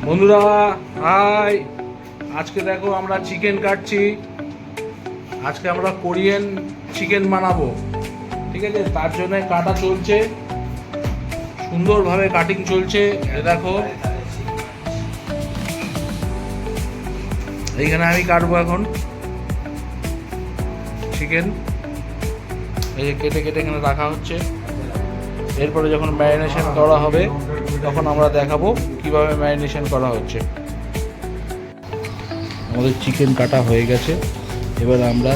বন্ধুরা হাই, আজকে দেখো আমরা চিকেন কাটছি। আজকে আমরা কোরিয়ান চিকেন বানাবো, ঠিক আছে? তার জন্য কাটা চলছে, সুন্দরভাবে কাটিং চলছে। এ দেখো, এইখানে আমি কাটবো এখন চিকেন। এই যে কেটে কেটে এখানে রাখা হচ্ছে। এরপরে যখন ম্যারিনেশন করা হবে তখন আমরা দেখাবো কিভাবে ম্যারিনেশন করা হচ্ছে। আমাদের চিকেন কাটা হয়ে গেছে। এবার আমরা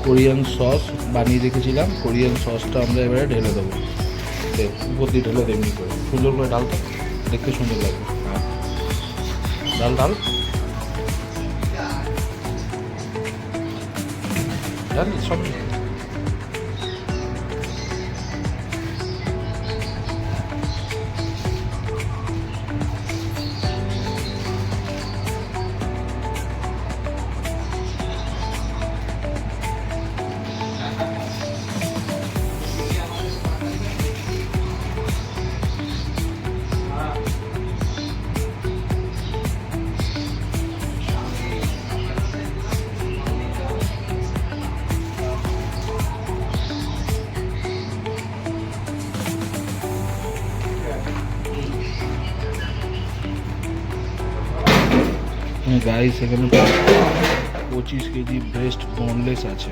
কোরিয়ান সস বানিয়ে রেখেছিলাম, কোরিয়ান সসটা আমরা এবারে ঢেলে দেবো। উপর দিয়ে ঢেলে দেবো, করে সুন্দর করে ডালটা দেখতে সুন্দর লাগবে। ডাল ডাল ডাল সব। গাইস, এখানে 25 কেজি ব্রেস্ট বোনলেস আছে।